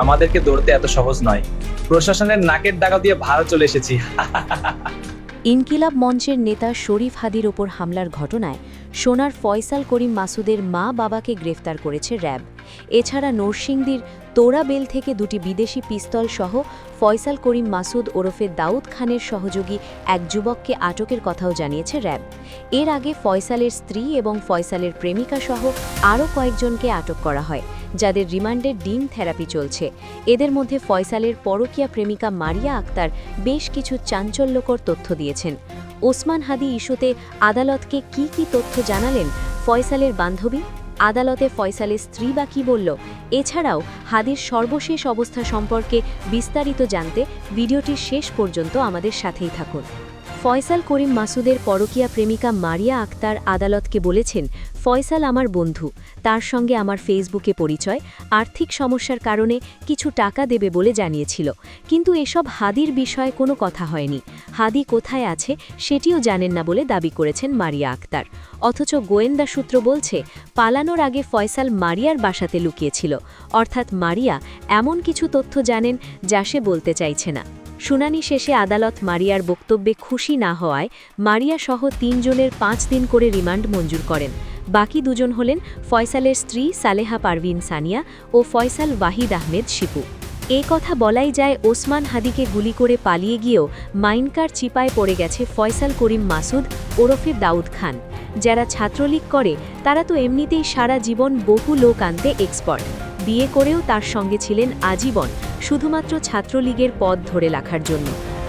আমাদেরকে ধরতে এত সহজ নয়। প্রশাসনের নাকের ডাকা দিয়ে ভারত চলে এসেছি। ইনকিলাব মঞ্চের নেতা শরীফ হাদির ওপর হামলার ঘটনায় সোনার ফয়সাল করিম মাসুদের মা বাবাকে গ্রেফতার করেছে র্যাব। এছাড়া নরসিংদীর তোরাবেল থেকে দুটি বিদেশি পিস্তল সহ ফয়সাল করিম মাসুদ ওরফে দাউদ খানের সহযোগী এক যুবককে আটকের কথাও জানিয়েছে র্যাব। এর আগে ফয়সালের স্ত্রী এবং ফয়সালের প্রেমিকা সহ আরও কয়েকজনকে আটক করা হয়, যাদের রিমান্ডের ডিম থেরাপি চলছে। এদের মধ্যে ফয়সালের পরকীয়া প্রেমিকা মারিয়া আক্তার বেশ কিছু চাঞ্চল্যকর তথ্য দিয়েছেন। ওসমান হাদি ইস্যুতে আদালতকে কি তথ্য জানালেন ফয়সালের বান্ধবী, আদালতে ফয়সালের স্ত্রী বা কী বলল, এছাড়াও হাদির সর্বশেষ অবস্থা সম্পর্কে বিস্তারিত জানতে ভিডিওটির শেষ পর্যন্ত আমাদের সাথেই থাকুন। ফয়সাল করিম মাসুদের পরকীয়া প্রেমিকা মারিয়া আক্তার আদালতকে বলেছেন, ফয়সাল আমার বন্ধু, তার সঙ্গে আমার ফেসবুকে পরিচয়, আর্থিক সমস্যার কারণে কিছু টাকা দেবে বলে জানিয়েছিল, কিন্তু এসব হাদির বিষয়ে কোনো কথা হয়নি। হাদি কোথায় আছে সেটিও জানেন না বলে দাবি করেছেন মারিয়া আক্তার। অথচ গোয়েন্দা সূত্র বলছে, পালানোর আগে ফয়সাল মারিয়ার বাসাতে লুকিয়েছিল, অর্থাৎ মারিয়া এমন কিছু তথ্য জানেন যা সে বলতে চাইছে না। শুনানি শেষে আদালত মারিয়ার বক্তব্যে খুশি না হওয়ায় মারিয়া সহ ৩ জনের ৫ দিন করে রিমান্ড মঞ্জুর করেন। বাকি দুজন হলেন ফয়সালের স্ত্রী সালেহা পারভিন সানিয়া ও ফয়সাল ওয়াহিদ আহমেদ শিপু। এ কথা বলাই যায়, ওসমান হাদিকে গুলি করে পালিয়ে গিয়েও মাইনকার চিপায় পড়ে গেছে ফয়সাল করিম মাসুদ ওরফে দাউদ খান। যারা ছাত্রলীগ করে তারা তো এমনিতেই সারা জীবন বহু লোক আনতে এক্সপার্ট। বিয়ে করেও তার সঙ্গে ছিলেন আজীবন, শুধুমাত্র ছাত্রলীগের পদ ধরে রাখার জন্য।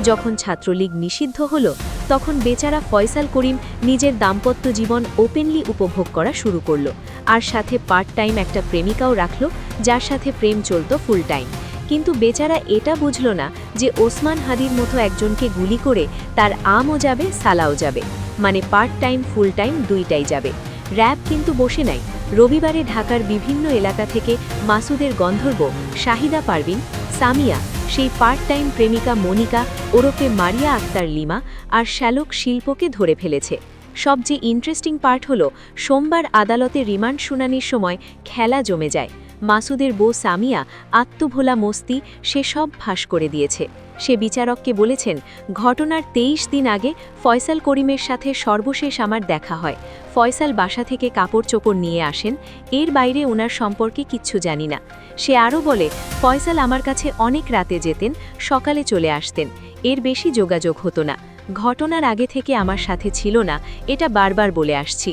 যখন ছাত্রলীগ নিষিদ্ধ হল, তখন বেচারা ফয়সাল করিম নিজের দাম্পত্য জীবন ওপেনলি উপভোগ করা শুরু করল, আর সাথে পার্ট টাইম একটা প্রেমিকাও রাখল, যার সাথে প্রেম চলত ফুল টাইম। কিন্তু বেচারা এটা বুঝল না যে ওসমান হাদির মতো একজনকে গুলি করে তার আমও যাবে, সালাও যাবে, মানে পার্ট টাইম ফুল টাইম দুইটাই যাবে। র্যাব কিন্তু বসে নাই। রবিবারে ঢাকার বিভিন্ন এলাকা থেকে মাসুদের গন্ধর্ব শাহিদা পারভিন, সামিয়া, সেই পার্ট টাইম প্রেমিকা মনিকা ওরফে মারিয়া আক্তার লিমা আর শ্যালক শিল্পকে ধরে ফেলেছে। সবচেয়ে ইন্টারেস্টিং পার্ট হলো, সোমবার আদালতে রিমান্ড শুনানির সময় খেলা জমে যায়। মাসুদের বউ সামিয়া আত্মভোলা মস্তি সে সব ফাঁস করে দিয়েছে। সে বিচারককে বলেছেন, ঘটনার ২৩ দিন আগে ফয়সাল করিমের সাথে সর্বশেষ আমার দেখা হয়। ফয়সাল বাসা থেকে কাপড় চোপড় নিয়ে আসেন, এর বাইরে ওনার সম্পর্কে কিচ্ছু জানি না। সে আরও বলে, ফয়সাল আমার কাছে অনেক রাতে যেতেন, সকালে চলে আসতেন, এর বেশি যোগাযোগ হতো না। ঘটনার আগে থেকে আমার সাথে ছিল না, এটা বারবার বলে আসছি।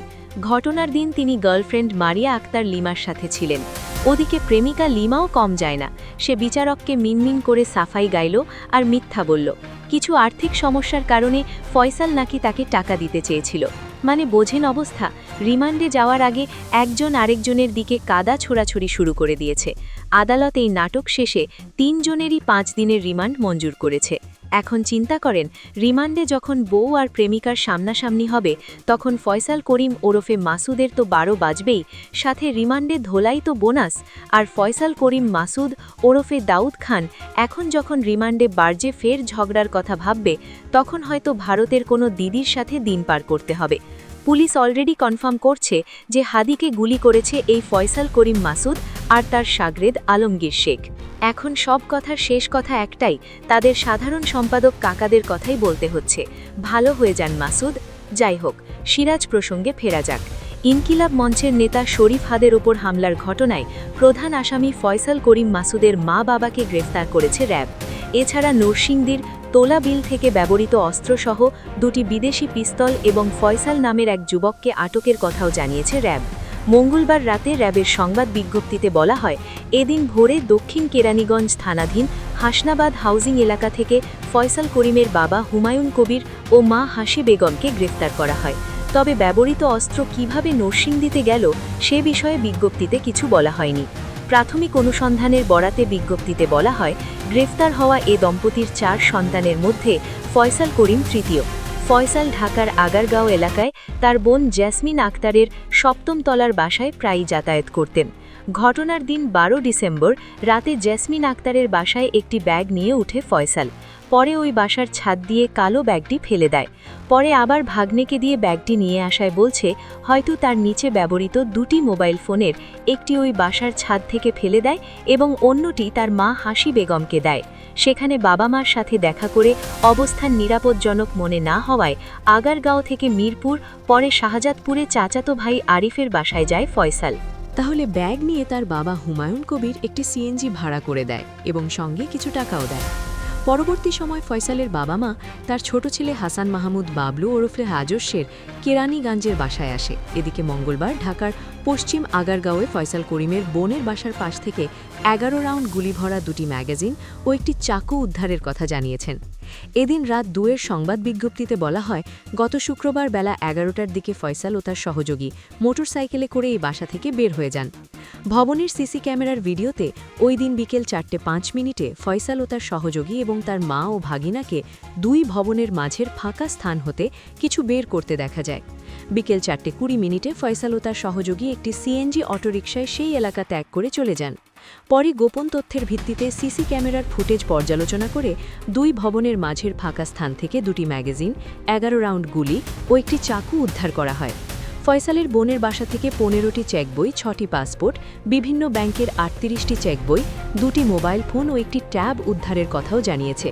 ঘটনার দিন তিনি গার্লফ্রেন্ড মারিয়া আক্তার লিমার সাথে ছিলেন। ওদিকে প্রেমিকা লিমাও কম যায় না, সে বিচারককে মিনমিন করে সাফাই গাইল আর মিথ্যা বলল। কিছু আর্থিক সমস্যার কারণে ফয়সাল নাকি তাকে টাকা দিতে চেয়েছিল। মানে বোঝেন অবস্থা। রিমান্ডে যাওয়ার আগে একজন আরেকজনের দিকে কাদা ছোড়াছুড়ি শুরু করে দিয়েছে। আদালত এই নাটক শেষে ৩ জনেরই ৫ দিনের রিমান্ড মঞ্জুর করেছে। এখন চিন্তা করেন, রিমান্ডে যখন বউ আর প্রেমিকার সামনাসামনি হবে, তখন ফয়সাল করিম ওরফে মাসুদের তো ১২ বাজবেই, সাথে রিমান্ডে ধোলাই তো বোনাস। আর ফয়সাল করিম মাসুদ ওরফে দাউদ খান এখন যখন রিমান্ডে বার্জে ফের ঝগড়ার কথা ভাববে, তখন হয়তো ভারতের কোনো দিদির সাথে দিন পার করতে হবে। পুলিশ অলরেডি কনফার্ম করছে যে হাদিকে গুলি করেছে এই ফয়সাল করিম মাসুদ আর তার শাগরেদ আলমগীর শেখ। এখন সব কথার শেষ কথা একটাই, তাদের সাধারণ সম্পাদক কাকাদের কথাই বলতে হচ্ছে, ভালো হয়ে যান মাসুদ। যাই হোক, সিরাজ প্রসঙ্গে ফেরা যাক। ইনকিলাব মঞ্চের নেতা শরীফ হাদের ওপর হামলার ঘটনায় প্রধান আসামি ফয়সাল করিম মাসুদের মা বাবাকে গ্রেফতার করেছে র্যাব। এছাড়া নরসিংদীর তোলাবিল থেকে ব্যবহৃত অস্ত্রসহ দুটি বিদেশি পিস্তল এবং ফয়সাল নামের এক যুবককে আটকের কথাও জানিয়েছে র্যাব। মঙ্গলবার রাতে র্যাবের সংবাদ বিজ্ঞপ্তিতে বলা হয়, এদিন ভোরে দক্ষিণ কেরানীগঞ্জ থানাধীন হাসনাবাদ হাউজিং এলাকা থেকে ফয়সাল করিমের বাবা হুমায়ুন কবির ও মা হাসি বেগমকে গ্রেফতার করা হয়। তবে ব্যবহৃত অস্ত্র কিভাবে নরসিংদীতে গেল সে বিষয়ে বিজ্ঞপ্তিতে কিছু বলা হয়নি। প্রাথমিক অনুসন্ধানের বরাতে বিজ্ঞপ্তিতে বলা হয়, গ্রেফতার হওয়া এ দম্পতির ৪ সন্তানের মধ্যে ফয়সাল করিম তৃতীয়। ফয়সাল ঢাকার আগারগাঁও এলাকায় তার বোন জেসমিন আক্তারের ৭ম তলার বাসায় প্রায়ই যাতায়াত করতেন। ঘটনার দিন 12 ডিসেম্বর রাতে জেসমিন আক্তারের বাসায় একটি ব্যাগ নিয়ে উঠে ফয়সাল। পরে ওই বাসার ছাদ দিয়ে কালো ব্যাগটি ফেলে দেয়। পরে আবার ভাগ্নেকে দিয়ে ব্যাগটি নিয়ে আসায় বলছে হয়তো তার নিচে ব্যবহৃত দুটি মোবাইল ফোনের একটি ওই বাসার ছাদ থেকে ফেলে দেয় এবং অন্যটি তার মা হাসি বেগমকে দেয়। সেখানে বাবা মার সাথে দেখা করে অবস্থান নিরাপদজনক মনে না হওয়ায় আগারগাঁও থেকে মিরপুর, পরে শাহজাদপুরে চাচাতো ভাই আরিফের বাসায় যায় ফয়সাল। তাহলে ব্যাগ নিয়ে তার বাবা হুমায়ুন কবির একটি সিএনজি ভাড়া করে দেয় এবং সঙ্গে কিছু টাকাও দেয়। পরবর্তী সময় ফয়সালের বাবা মা তার ছোট ছেলে হাসান মাহমুদ বাবলু ওরফে রাজস্বের কেরানীগঞ্জের বাসায় আসে। এদিকে মঙ্গলবার ঢাকার পশ্চিম আগারগাঁওয়ে ফয়সাল করিমের বোনের বাসার পাশ থেকে 11 রাউন্ড গুলি ভরা দুটি ম্যাগাজিন ও একটি চাকু উদ্ধারের কথা জানিয়েছেন। এদিন রাত 2-এর সংবাদ বিজ্ঞপ্তিতে বলা হয়, গত শুক্রবার বেলা 11টার দিকে ফয়সাল ও তার সহযোগী মোটরসাইকেলে করে এই বাসা থেকে বের হয়ে যান। ভবনের সিসি ক্যামেরার ভিডিওতে ওই দিন বিকেল 4:05 ফয়সাল ও তার সহযোগী এবং তার মা ও ভাগিনাকে দুই ভবনের মাঝের ফাঁকা স্থান হতে কিছু বের করতে দেখা যায়। বিকেল 4:20 ফয়সাল ও তার সহযোগী একটি সিএনজি অটোরিকশায় সেই এলাকা ত্যাগ করে চলে যান। পরে গোপন তথ্যের ভিত্তিতে সিসি ক্যামেরার ফুটেজ পর্যালোচনা করে দুই ভবনের মাঝের ফাঁকা স্থান থেকে দুটি ম্যাগাজিন, 11 রাউন্ড গুলি ও একটি চাকু উদ্ধার করা হয়। ফয়সালের বোনের বাসা থেকে 15টি চেক বই, 6টি পাসপোর্ট, বিভিন্ন ব্যাংকের 38টি চেক বই, দুটি মোবাইল ফোন ও একটি ট্যাব উদ্ধারের কথাও জানিয়েছে।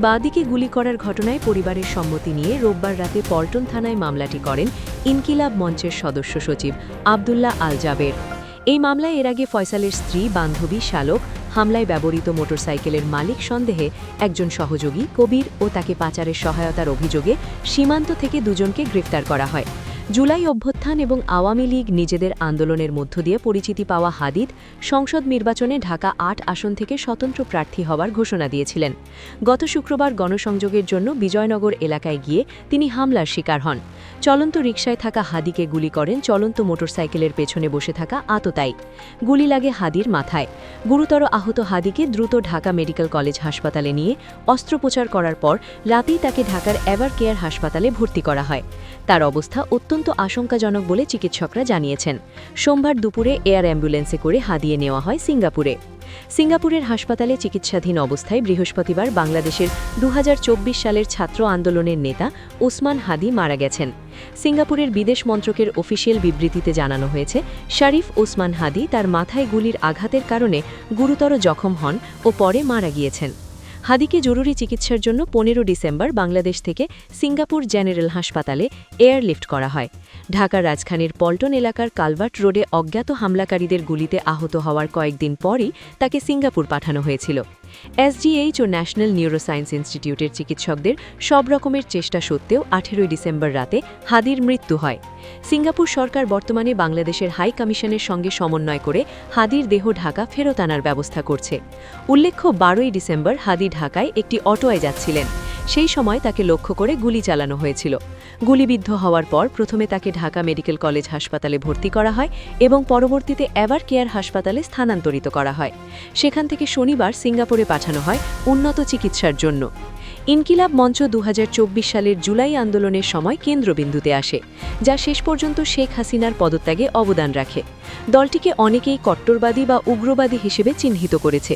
বাদিকে গুলি করার ঘটনায় পরিবারের সম্মতি নিয়ে রোববার রাতে পল্টন থানায় মামলাটি করেন ইনকিলাব মঞ্চের সদস্য সচিব আবদুল্লাহ আল জাবের। এই মামলায় এর আগে ফয়সালের স্ত্রী, বান্ধবী, শালক, হামলায় ব্যবহৃত মোটরসাইকেলের মালিক সন্দেহে একজন সহযোগী কবির ও তাকে পাচারের সহায়তার অভিযোগে সীমান্ত থেকে দুজনকে গ্রেফতার করা হয়। জুলাই অভ্যুত্থান এবং আওয়ামী লীগ নিজেদের আন্দোলনের মধ্য দিয়ে পরিচিতি পাওয়া হাদিদ সংসদ নির্বাচনে ঢাকা 8 আসন থেকে স্বতন্ত্র প্রার্থী হওয়ার ঘোষণা দিয়েছিলেন। গত শুক্রবার গণসংযোগের জন্য বিজয়নগর এলাকায় গিয়ে তিনি হামলার শিকার হন। চলন্ত রিকশায় থাকা হাদিকে গুলি করেন চলন্ত মোটরসাইকেলের পেছনে বসে থাকা আততায়ী। গুলি লাগে হাদির মাথায়। গুরুতর আহত হাদিকে দ্রুত ঢাকা মেডিকেল কলেজ হাসপাতালে নিয়ে অস্ত্রোপচার করার পর রাতেই তাকে ঢাকার এভার কেয়ার হাসপাতালে ভর্তি করা হয়। তার অবস্থা অত্যন্ত আশঙ্কাজনক বলে চিকিৎসকরা জানিয়েছেন। সোমবার দুপুরে এয়ার অ্যাম্বুলেন্সে করে হাদিয়ে নেওয়া হয় সিঙ্গাপুরে। সিঙ্গাপুরের হাসপাতালে চিকিৎসাধীন অবস্থায় বৃহস্পতিবার বাংলাদেশের 2024 সালের ছাত্র আন্দোলনের নেতা ওসমান হাদি মারা গেছেন। সিঙ্গাপুরের বিদেশ মন্ত্রকের অফিসিয়াল বিবৃতিতে জানানো হয়েছে, শরীফ ওসমান হাদি তার মাথায় গুলির আঘাতের কারণে গুরুতর জখম হন ও পরে মারা গিয়েছেন। হাদিকে জরুরি চিকিৎসার জন্য 15 ডিসেম্বর বাংলাদেশ থেকে সিঙ্গাপুর জেনারেল হাসপাতালে এয়ারলিফট করা হয়। ঢাকার রাজধানীর পল্টন এলাকার কালভার্ট রোডে অজ্ঞাত হামলাকারীদের গুলিতে আহত হওয়ার কয়েকদিন পরই তাকে সিঙ্গাপুর পাঠানো হয়েছিল। এসজিএইচ ও ন্যাশনাল নিউরোসায়েন্স ইনস্টিটিউটের চিকিৎসকদের সব রকমের চেষ্টা সত্ত্বেও 18 ডিসেম্বর রাতে হাদির মৃত্যু হয়। সিঙ্গাপুর সরকার বর্তমানে বাংলাদেশের হাই কমিশনের সঙ্গে সমন্বয় করে হাদির দেহ ঢাকা ফেরত আনার ব্যবস্থা করছে। উল্লেখ্য, 12 ডিসেম্বর হাদি ঢাকায় একটি অটোয় যাচ্ছিলেন। সেই সময় তাকে লক্ষ্য করে গুলি চালানো হয়েছিল। গুলিবিদ্ধ হওয়ার পর প্রথমে তাকে ঢাকা মেডিকেল কলেজ হাসপাতালে ভর্তি করা হয় এবং পরবর্তীতে এভার কেয়ার হাসপাতালে স্থানান্তরিত করা হয়। সেখান থেকে শনিবার সিঙ্গাপুরে পাঠানো হয় উন্নত চিকিৎসার জন্য। ইনকিলাব মঞ্চ 2024 সালের জুলাই আন্দোলনের সময় কেন্দ্রবিন্দুতে আসে, যা শেষ পর্যন্ত শেখ হাসিনার পদত্যাগে অবদান রাখে। দলটিকে অনেকেই কট্টরবাদী বা উগ্রবাদী হিসেবে চিহ্নিত করেছে।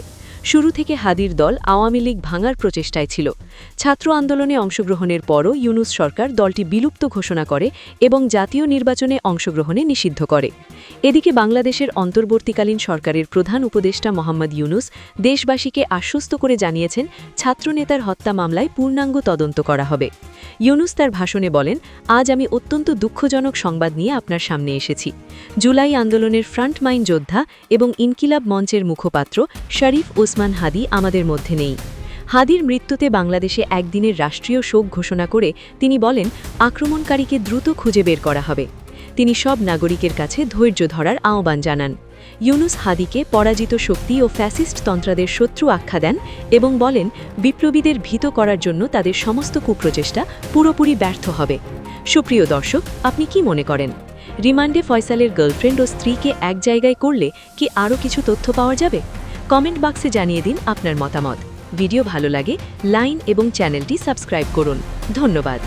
শুরু থেকে হাদির দল আওয়ামী লীগ ভাঙার প্রচেষ্টায় ছিল। ছাত্র আন্দোলনে অংশগ্রহণের পরও ইউনূস সরকার দলটি বিলুপ্ত ঘোষণা করে এবং জাতীয় নির্বাচনে অংশগ্রহণে নিষিদ্ধ করে। এদিকে বাংলাদেশের অন্তর্বর্তীকালীন সরকারের প্রধান উপদেষ্টা মোহাম্মদ ইউনূস দেশবাসীকে আশ্বস্ত করে জানিয়েছেন, ছাত্রনেতার হত্যা মামলায় পূর্ণাঙ্গ তদন্ত করা হবে। ইউনূস তার ভাষণে বলেন, আজ আমি অত্যন্ত দুঃখজনক সংবাদ নিয়ে আপনার সামনে এসেছি। জুলাই আন্দোলনের ফ্রন্টলাইন যোদ্ধা এবং ইনকিলাব মঞ্চের মুখপাত্র শরীফ ওসমান হাদি আমাদের মধ্যে নেই। হাদির মৃত্যুতে বাংলাদেশে একদিনের রাষ্ট্রীয় শোক ঘোষণা করে তিনি বলেন, আক্রমণকারীকে দ্রুত খুঁজে বের করা হবে। তিনি সব নাগরিকের কাছে ধৈর্য ধরার আহ্বান জানান। ইউনূস হাদিকে পরাজিত শক্তি ও ফ্যাসিস্ট তন্ত্রাদের শত্রু আখ্যা দেন এবং বলেন, বিপ্লবীদের ভীত করার জন্য তাদের সমস্ত কুপ্রচেষ্টা পুরোপুরি ব্যর্থ হবে। সুপ্রিয় দর্শক, আপনি কি মনে করেন? রিমান্ডে ফয়সালের গার্লফ্রেন্ড ও স্ত্রীকে এক জায়গায় করলে কি আরও কিছু তথ্য পাওয়া যাবে? কমেন্ট বক্সে জানিয়ে দিন আপনার মতামত। ভিডিও ভালো লাগে লাইক এবং চ্যানেলটি সাবস্ক্রাইব করুন। ধন্যবাদ।